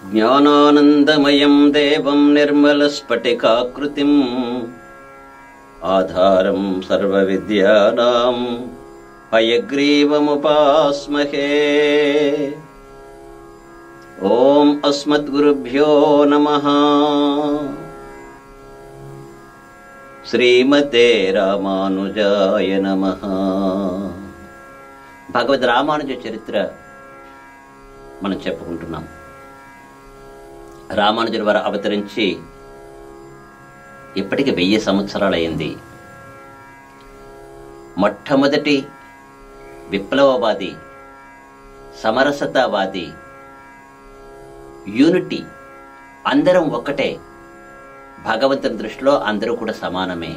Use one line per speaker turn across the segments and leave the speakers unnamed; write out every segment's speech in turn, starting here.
జ్ఞానానందమయం దేవం నిర్మలస్ఫటికాకృతిం ఆధారం సర్వవిద్యానాం హయగ్రీవముపాస్మహే. ఓం అస్మద్గురుభ్యో నమః. శ్రీమతే రామానుజాయ నమః. భగవద్ రామానుజ చరిత్ర మనం చెప్పుకుంటున్నాం. రామానుజుల వారు అవతరించి ఇప్పటికి 1000 సంవత్సరాలయ్యింది. మొట్టమొదటి విప్లవవాది, సమరసతావాది, యూనిటీ, అందరం ఒక్కటే, భగవంతుని దృష్టిలో అందరూ కూడా సమానమే,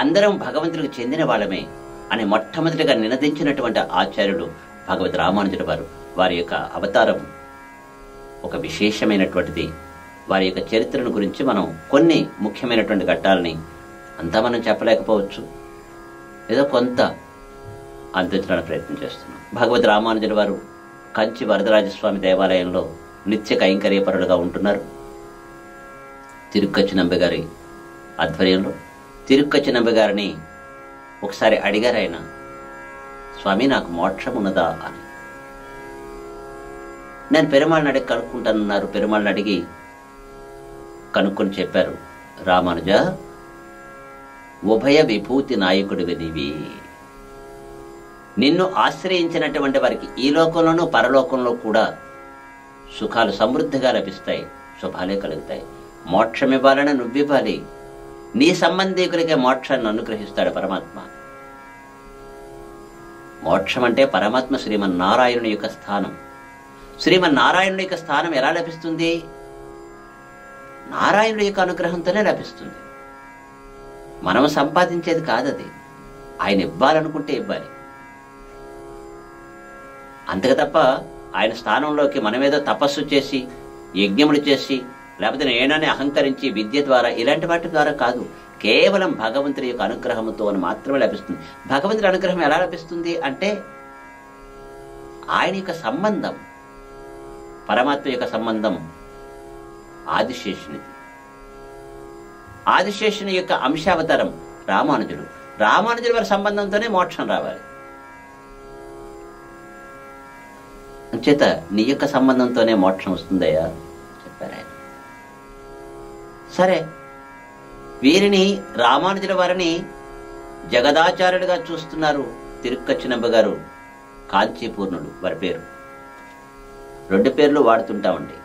అందరం భగవంతుడికి చెందిన వాళ్ళమే అని మొట్టమొదటిగా నినదించినటువంటి ఆచార్యులు భగవద్ రామానుజుల వారు. వారి యొక్క అవతారం ఒక విశేషమైనటువంటిది. వారి యొక్క చరిత్రను గురించి మనం కొన్ని ముఖ్యమైనటువంటి ఘట్టాలని అంతా మనం చెప్పలేకపోవచ్చు, ఏదో కొంత అందించడానికి ప్రయత్నం చేస్తున్నాం. భగవద్ రామానుజుల వారు కంచి వరదరాజస్వామి దేవాలయంలో నిత్య కైంకర్యపరులుగా ఉంటున్నారు. తిరుక్కచ్చి నంబి గారి ఆధ్వర్యంలో. తిరుక్కచ్చి నంబి గారిని ఒకసారి అడిగారు ఆయన, స్వామి నాకు మోక్షం ఉన్నదా అని. నేను పెరుమాళ్ళని అడిగి కనుక్కుంటానన్నారు. పెరుమాళ్ళని అడిగి కనుక్కొని చెప్పారు, రామానుజ ఉభయ విభూతి నాయకుడివి నీవి. నిన్ను ఆశ్రయించినటువంటి వారికి ఈ లోకంలోనూ పరలోకంలో కూడా సుఖాలు సమృద్ధిగా లభిస్తాయి, శుభాలే కలుగుతాయి. మోక్షం ఇవ్వాలని నువ్వివ్వాలి. నీ సంబంధీకులకే మోక్షాన్ని అనుగ్రహిస్తాడు పరమాత్మ. మోక్షం అంటే పరమాత్మ శ్రీమన్నారాయణుని యొక్క స్థానం. శ్రీమన్నారాయణుడి యొక్క స్థానం ఎలా లభిస్తుంది? నారాయణుడి యొక్క అనుగ్రహంతోనే లభిస్తుంది. మనం సంపాదించేది కాదది. ఆయన ఇవ్వాలనుకుంటే ఇవ్వాలి. అంతకు తప్ప ఆయన స్థానంలోకి మనమేదో తపస్సు చేసి, యజ్ఞములు చేసి, లేకపోతే నేనని అహంకరించి విద్య ద్వారా, ఇలాంటి వాటి ద్వారా కాదు. కేవలం భగవంతుడి యొక్క అనుగ్రహంతో మాత్రమే లభిస్తుంది. భగవంతుడి అనుగ్రహం ఎలా లభిస్తుంది అంటే ఆయన యొక్క సంబంధం, పరమాత్మ యొక్క సంబంధం ఆదిశేషునిది. ఆదిశేషుని యొక్క అంశావతారం రామానుజుడు. రామానుజుల వారి సంబంధంతోనే మోక్షం రావాలి. అంచేత నీ యొక్క సంబంధంతోనే మోక్షం వస్తుందయ్యా చెప్పారు ఆయన. సరే, వీరిని రామానుజుల వారిని జగదాచార్యుడిగా చూస్తున్నారు తిరుక్కచ్చి నంబి గారు. కాంచీపూర్ణుడు వారి పేరు. 2 పేర్లు వాడుతుంటామండి.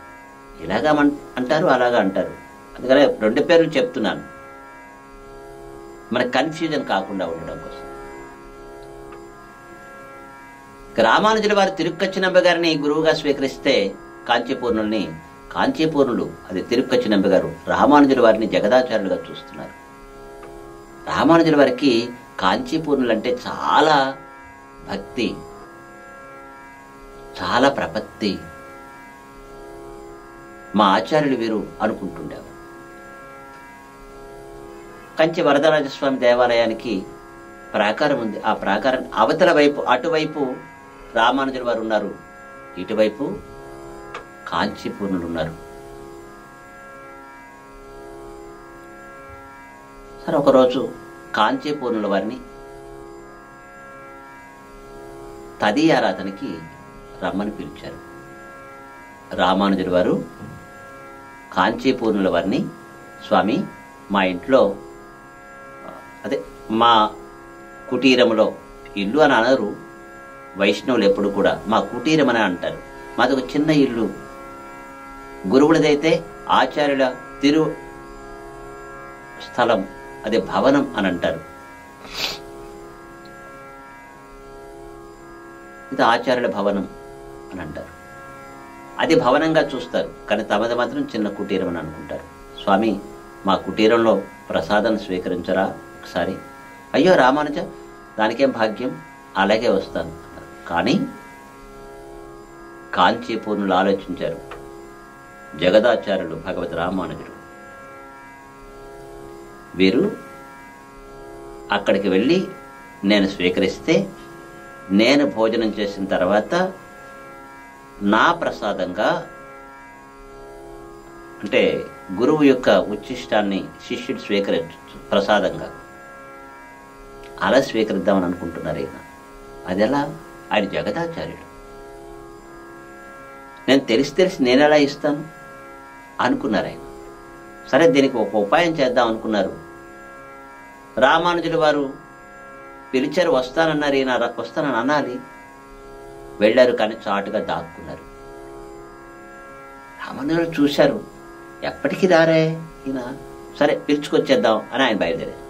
ఇలాగా అంటారు, అలాగా అంటారు. అందుకనే 2 పేర్లు చెప్తున్నాను, మనకు కన్ఫ్యూజన్ కాకుండా ఉండడం కోసం. రామానుజుల వారు తిరుక్కచ్చి నంబి గారిని గురువుగా స్వీకరిస్తే కాంచీపూర్ణులు అది తిరుక్కచ్చి నంబి గారు రామానుజుల వారిని జగదాచార్యులుగా చూస్తున్నారు. రామానుజుల వారికి కాంచీపూర్ణులు అంటే చాలా భక్తి, చాలా ప్రపత్తి. మా ఆచార్యులు వీరు అనుకుంటుండేవారు. కంచి వరదరాజస్వామి దేవాలయానికి ప్రాకారం ఉంది. ఆ ప్రాకారం అవతల వైపు, అటువైపు రామానుజుల వారు ఉన్నారు, ఇటువైపు కాంచీపూర్ణులు ఉన్నారు. సరే, ఒకరోజు కాంచీపూర్ణుల వారిని తదీయారాధనకి రమ్మని పిలిచారు. రామానుజుల వారు కాంచీపూర్ణుల వారిని, స్వామి మా ఇంట్లో, అదే మా కుటీరంలో, ఇల్లు అని అనరు వైష్ణవులు ఎప్పుడు కూడా, మా కుటీరం అని అంటారు. మాది ఒక చిన్న ఇల్లు. గురువులదైతే ఆచార్యుల తిరు స్థలం, అదే భవనం అని అంటారు. ఇది ఆచార్యుల భవనం అని అంటారు. అది భవనంగా చూస్తారు, కానీ తమది మాత్రం చిన్న కుటీరం అని అనుకుంటారు. స్వామి మా కుటీరంలో ప్రసాదం స్వీకరించరా ఒకసారి? అయ్యో రామానుజ, దానికేం భాగ్యం, అలాగే వస్తాను అన్నారు. కానీ కాంచీపూర్ణులు ఆలోచించారు. జగదాచార్యులు భగవద్ రామానుజుడు వీరు అక్కడికి వెళ్ళి నేను స్వీకరిస్తే, నేను భోజనం చేసిన తర్వాత నా ప్రసాదంగా అంటే గురువు యొక్క ఉచ్చిష్టాన్ని శిష్యుడు ప్రసాదంగా అలా స్వీకరిద్దామని అనుకుంటున్నారు ఈయన. అది ఎలా? ఆయన జగదాచార్యుడు. నేను తెలిసి నేనెలా ఇస్తాను అనుకున్నారు ఆయన. సరే, దీనికి ఒక ఉపాయం చేద్దాం అనుకున్నారు. రామానుజుల వారు పిలిచారు, వస్తానన్నారు. ఈయన వస్తానని అనాలి. వెళ్ళారు, కానీ చాటుగా దాక్కున్నారు. రామానుజులు చూశారు, ఎప్పటికీ రారే ఈయన, సరే పిలుచుకొచ్చేద్దాం అని ఆయన బయలుదేరారు.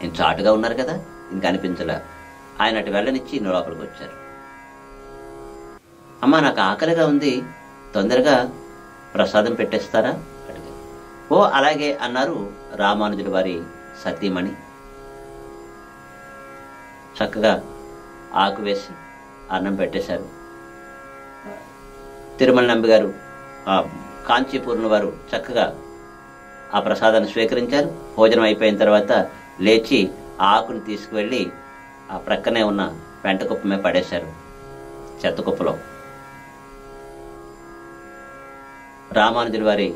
ఈయన చాటుగా ఉన్నారు కదా, ఇంక అనిపించలే. ఆయన అటు వెళ్ళనిచ్చి లోపలికి వచ్చారు. అమ్మా, నాకు ఆకలిగా ఉంది, తొందరగా ప్రసాదం పెట్టేస్తారా అడిగారు. ఓ అలాగే అన్నారు రామానుజుల వారి సతీమణి. చక్కగా ఆకు వేసి అన్నం పెట్టేశారు. తిరుమల నంబి గారు, కాంచీపూర్ణ వారు చక్కగా ఆ ప్రసాదాన్ని స్వీకరించారు. భోజనం అయిపోయిన తర్వాత లేచి ఆ ఆకుని తీసుకువెళ్ళి ఆ ప్రక్కనే ఉన్న పెంట కుప్ప మీద పడేశారు, చెత్త కుప్పలో. రామానుజుల వారి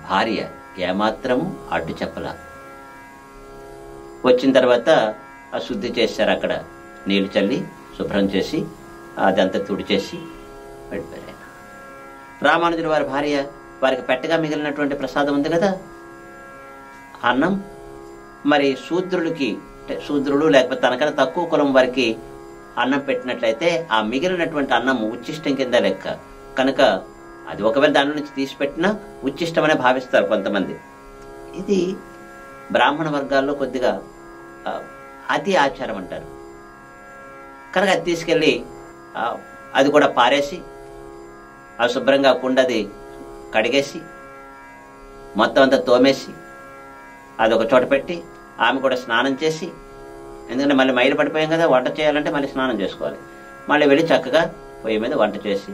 భార్య ఏమాత్రము అడ్డు చెప్పలా. వచ్చిన తర్వాత ఆ శుద్ధి చేశారు, అక్కడ నీళ్లు చల్లి శుభ్రం చేసి అదంతా తుడిచేసి వెళ్ళిపోయారు. రామానుజుల వారి భార్య వారికి పెట్టగా మిగిలినటువంటి ప్రసాదం ఉంది కదా, అన్నం. మరి శూద్రులు లేకపోతే తనకన్నా తక్కువ కులం వారికి అన్నం పెట్టినట్లయితే ఆ మిగిలినటువంటి అన్నం ఉచ్చిష్టం కింద లెక్క కనుక అది ఒకవేళ దాని నుంచి తీసి పెట్టినా ఉచ్చిష్టమనే భావిస్తారు కొంతమంది. ఇది బ్రాహ్మణ వర్గాల్లో కొద్దిగా అతి ఆచారం అంటారు. కనుక అది తీసుకెళ్ళి అది కూడా పారేసి ఆ శుభ్రంగా కుండది కడిగేసి మొత్తం అంతా తోమేసి అది ఒక చోట పెట్టి ఆమె కూడా స్నానం చేసి, ఎందుకంటే మళ్ళీ మైలు పడిపోయాం కదా, వంట చేయాలంటే మళ్ళీ స్నానం చేసుకోవాలి. మళ్ళీ వెళ్ళి చక్కగా పొయ్యి మీద వంట చేసి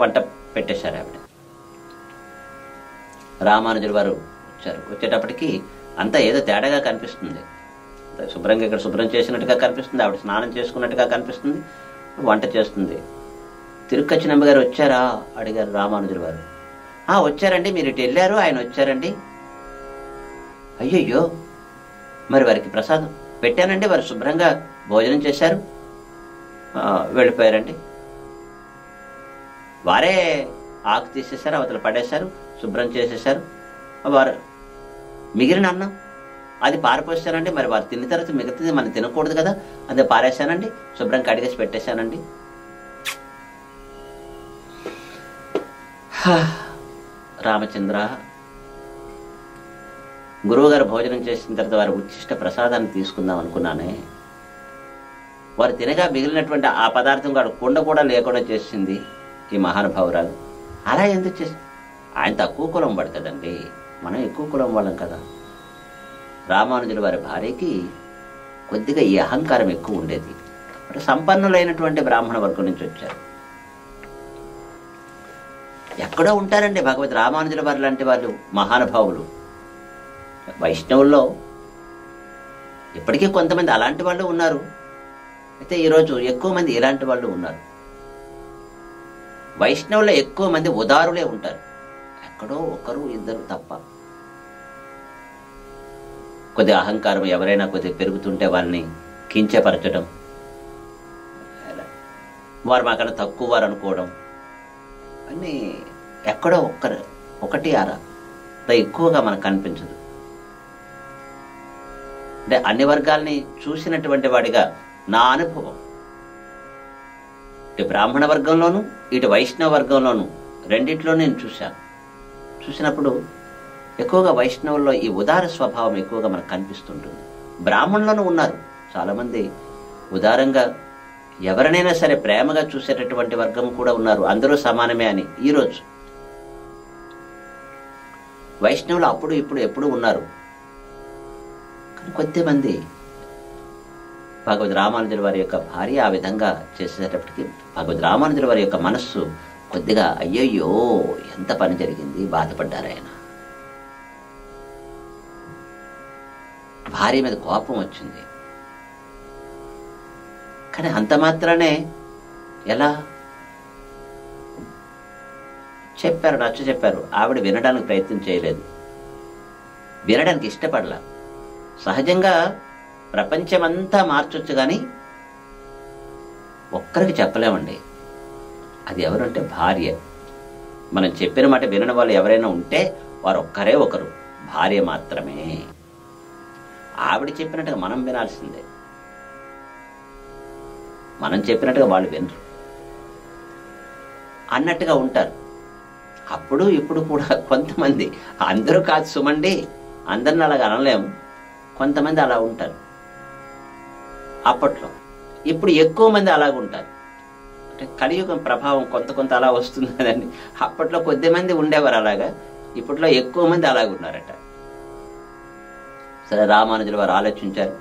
వంట పెట్టేశారు ఆవిడ. రామానుజుల వారు వచ్చారు. వచ్చేటప్పటికి అంతా ఏదో తేడాగా కనిపిస్తుంది. శుభ్రంగా ఇక్కడ శుభ్రం చేసినట్టుగా కనిపిస్తుంది, ఆవిడ స్నానం చేసుకున్నట్టుగా కనిపిస్తుంది, వంట చేస్తుంది. తిరుక్కచ్చి నంబి గారు వచ్చారా అడిగారు రామానుజుల వారు. వచ్చారండి, మీరు ఇటు వెళ్ళారు, ఆయన వచ్చారండి. అయ్యయ్యో, మరి వారికి ప్రసాదం పెట్టానండి, వారు శుభ్రంగా భోజనం చేశారు, వెళ్ళిపోయారండి. వారే ఆకు తీసేశారు, అవతల పడేశారు, శుభ్రం చేసేశారు. వారు మిగిలిన అన్నం అది పారిపోసానండి, మరి వారు తిన్న తర్వాత మిగతాది మనం తినకూడదు కదా, అదే పారేశానండి, శుభ్రం కడిగేసి పెట్టేశానండి. రామచంద్ర, గురువు గారు భోజనం చేసిన తర్వాత వారి ఉచ్చిష్ట ప్రసాదాన్ని తీసుకుందాం అనుకున్నానే, వారు తినగా మిగిలినటువంటి ఆ పదార్థం వాడు కుండ కూడా లేకుండా చేసింది ఈ మహానుభావురాలు. అలా ఎందుకు చేసి, ఆయన తక్కువ కులం వాడు కదండి, మనం ఎక్కువ కులం వాళ్ళం కదా. రామానుజుల వారి భార్యకి కొద్దిగా ఈ అహంకారం ఎక్కువ ఉండేది. సంపన్నులైనటువంటి బ్రాహ్మణ వర్గం నుంచి వచ్చారు. ఎక్కడో ఉంటారండి భగవద్ రామానుజుల వారి లాంటి వాళ్ళు మహానుభావులు. వైష్ణవుల్లో ఇప్పటికీ కొంతమంది అలాంటి వాళ్ళు ఉన్నారు. అయితే ఈరోజు ఎక్కువ మంది ఇలాంటి వాళ్ళు ఉన్నారు. వైష్ణవుల్లో ఎక్కువ మంది ఉదారులే ఉంటారు, ఎక్కడో ఒకరు ఇద్దరు తప్ప. కొద్ది అహంకారం ఎవరైనా కొద్దిగా పెరుగుతుంటే వాళ్ళని కించపరచడం, వారు మాకన్నా తక్కువ వారు అనుకోవడం అన్నీ ఎక్కడో ఒకటి అరా ఎక్కువగా మనకు కనిపించదు. అంటే అన్ని వర్గాల్ని చూసినటువంటి వాడిగా నా అనుభవం, ఇటు బ్రాహ్మణ వర్గంలోను ఇటు వైష్ణవ వర్గంలోను రెండిట్లో నేను చూసినప్పుడు ఎక్కువగా వైష్ణవుల్లో ఈ ఉదార స్వభావం ఎక్కువగా మనకు కనిపిస్తుంటుంది. బ్రాహ్మణులను ఉన్నారు చాలామంది ఉదారంగా ఎవరినైనా సరే ప్రేమగా చూసేటటువంటి వర్గం కూడా ఉన్నారు, అందరూ సమానమే అని. ఈరోజు వైష్ణవులు అప్పుడు ఇప్పుడు ఎప్పుడు ఉన్నారు. కానీ కొద్దిమంది భగవద్ రామానుజుల వారి యొక్క భార్య ఆ విధంగా చేసేటప్పటికి భగవద్ రామానుజుల వారి యొక్క మనస్సు కొద్దిగా అయ్యయ్యో ఎంత పని జరిగింది, బాధపడ్డారు ఆయన. భార్య మీద కోపం వచ్చింది. కానీ అంత మాత్రానే ఎలా చెప్పారు, నచ్చ చెప్పారు. ఆవిడ వినడానికి ప్రయత్నం చేయలేదు, వినడానికి ఇష్టపడలా. సహజంగా ప్రపంచమంతా మార్చొచ్చు కానీ ఒక్కరికి చెప్పలేమండి. అది ఎవరంటే భార్య. మనం చెప్పిన మాట వినని వాళ్ళు ఎవరైనా ఉంటే వారు ఒక్కరే ఒకరు, భార్య మాత్రమే. ఆవిడ చెప్పినట్టుగా మనం వినాల్సిందే, మనం చెప్పినట్టుగా వాళ్ళు వినరు అన్నట్టుగా ఉంటారు. అప్పుడు ఇప్పుడు కూడా కొంతమంది, అందరూ కాదు సుమండి, అందరిని అలాగ అనలేము, కొంతమంది అలా ఉంటారు అప్పట్లో. ఇప్పుడు ఎక్కువ మంది అలాగుంటారు. అంటే కలియుగం ప్రభావం కొంత అలా వస్తుంది కదండి. అప్పట్లో కొద్ది మంది ఉండేవారు అలాగా, ఇప్పట్లో ఎక్కువ మంది అలాగున్నారట. సరే, రామానుజుల వారు ఆలోచించారు.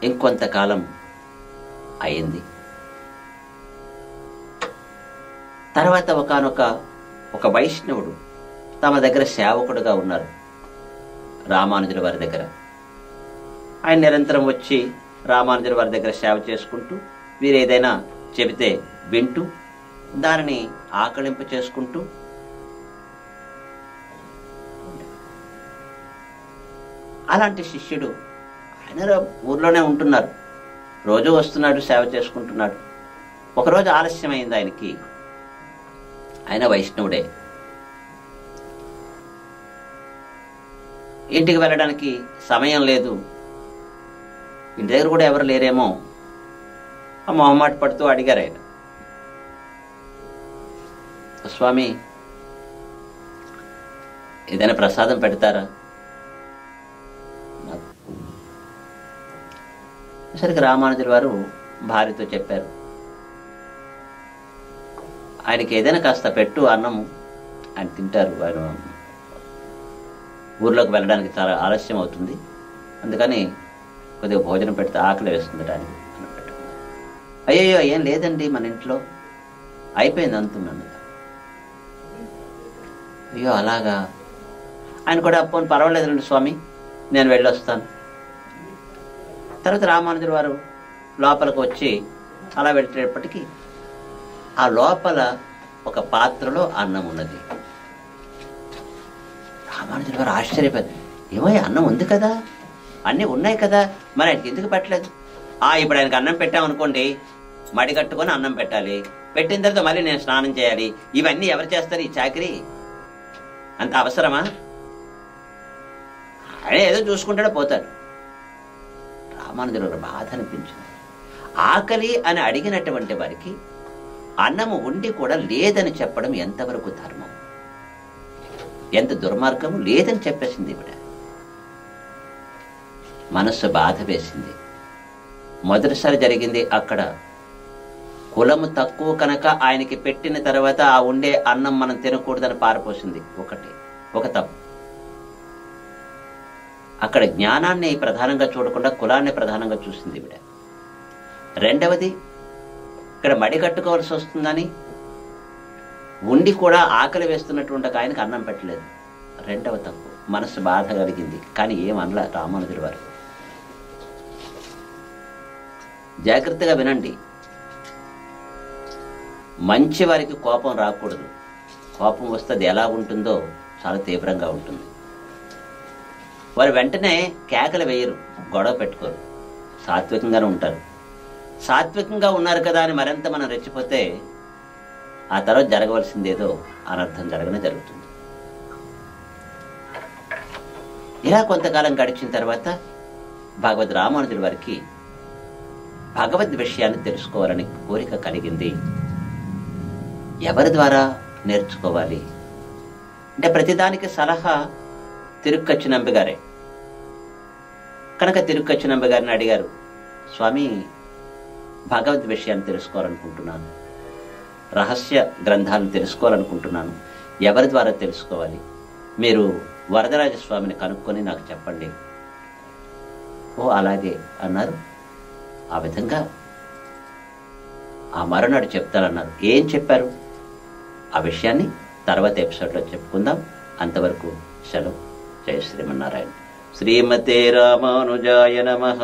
ఇంకొంతకాలం అయింది. తర్వాత ఒక వైష్ణవుడు తమ దగ్గర సేవకుడుగా ఉన్నారు, రామానుజుల వారి దగ్గర. ఆయన నిరంతరం వచ్చి రామానుజుల వారి దగ్గర సేవ చేసుకుంటూ, వీరు ఏదైనా చెబితే వింటూ, దానిని ఆకలింపు చేసుకుంటూ, అలాంటి శిష్యుడు ఆయన ఊర్లోనే ఉంటున్నారు, రోజు వస్తున్నాడు, సేవ చేసుకుంటున్నాడు. ఒకరోజు ఆలస్యమైంది ఆయనకి. ఆయన వైష్ణవుడే. ఇంటికి వెళ్ళడానికి సమయం లేదు, ఇంటి దగ్గర కూడా ఎవరు లేరేమో ఆ మొహమాట పడుతూ అడిగారు ఆయన, స్వామి ఏదైనా ప్రసాదం పెడతారా? సరికి రామానుజుల వారు భార్యతో చెప్పారు, ఆయనకి ఏదైనా కాస్త పెట్టు, అన్నము ఆయన తింటారు, ఆయన ఊర్లోకి వెళ్ళడానికి చాలా ఆలస్యం అవుతుంది, అందుకని కొద్దిగా భోజనం పెడితే ఆకలి వేస్తుంది ఆయనకి అని పెట్టుకున్నారు. అయ్యో ఏం లేదండి మన ఇంట్లో అయిపోయింది అంటున్నాను. అయ్యో అలాగా. ఆయన కూడా పోనీ పర్వాలేదండి స్వామి, నేను వెళ్ళొస్తాను. తర్వాత రామానుజుల వారు లోపలికి వచ్చి అలా వెళ్ళేటప్పటికీ ఆ లోపల ఒక పాత్రలో అన్నం ఉన్నది. రామానుజుల వారు ఆశ్చర్యపోయారు, ఏమో అన్నం ఉంది కదా, అన్నీ ఉన్నాయి కదా, మరి ఆయనకి ఎందుకు పెట్టలేదు? ఇప్పుడు ఆయనకి అన్నం పెట్టామనుకోండి, మడి కట్టుకొని అన్నం పెట్టాలి, పెట్టిన తర్వాత మళ్ళీ నేను స్నానం చేయాలి, ఇవన్నీ ఎవరు చేస్తారు ఈ చాకరీ? అంత అవసరమా? ఆయన ఏదో చూసుకుంటాడో పోతాడు. రామానుజుల వారు బాధ అనిపించింది. ఆకలి అని అడిగినటువంటి వారికి అన్నము ఉండి కూడా లేదని చెప్పడం ఎంతవరకు ధర్మం, ఎంత దుర్మార్గము! లేదని చెప్పేసింది ఇవిడ. మనస్సు బాధ వేసింది. మొదటిసారి జరిగింది అక్కడ. కులము తక్కువ కనుక ఆయనకి పెట్టిన తర్వాత ఆ ఉండే అన్నం మనం తినకూడదని పారిపోసింది. ఒక తప్పు. అక్కడ జ్ఞానాన్ని ప్రధానంగా చూడకుండా కులాన్ని ప్రధానంగా చూసింది ఇవిడ. రెండవది, ఇక్కడ మడి కట్టుకోవాల్సి వస్తుందని ఉండి కూడా ఆకలి వేస్తున్నటువంటి ఒక ఆయనకు అన్నం పెట్టలేదు. రెండవ తప్పు. మనసు బాధ కలిగింది, కానీ ఏమనలా రామానుజుల వారు. జాగ్రత్తగా వినండి, మంచి వారికి కోపం రాకూడదు. కోపం వస్తే అది ఎలా ఉంటుందో చాలా తీవ్రంగా ఉంటుంది. వారు వెంటనే కేకలు వేయరు, గొడవ పెట్టుకోరు, సాత్వికంగానే ఉంటారు. సాత్వికంగా ఉన్నారు కదా అని మరింత మనం రెచ్చిపోతే ఆ తర్వాత జరగవలసిందేదో అనర్థం జరుగుతుంది. ఇలా కొంతకాలం గడిచిన తర్వాత భగవద్ రామానుజుల వారికి భగవద్ విషయాన్ని తెలుసుకోవాలని కోరిక కలిగింది. ఎవరి ద్వారా నేర్చుకోవాలి అంటే ప్రతిదానికి సలహా తిరుక్కచ్చి నంబిగారే కనుక తిరుక్కచ్చి నంబిగారిని అడిగారు, స్వామి భగవద్ విషయాన్ని తెలుసుకోవాలనుకుంటున్నాను, రహస్య గ్రంథాలను తెలుసుకోవాలనుకుంటున్నాను, ఎవరి ద్వారా తెలుసుకోవాలి? మీరు వరదరాజస్వామిని కనుక్కొని నాకు చెప్పండి. ఓ అలాగే అన్నారు. ఆ విధంగా ఆ మరునాడు చెప్తానన్నారు. ఏం చెప్పారు ఆ విషయాన్ని తర్వాత ఎపిసోడ్లో చెప్పుకుందాం. అంతవరకు సెలవు. జయ శ్రీమన్నారాయణ. శ్రీమతే రామానుజాయ నమః.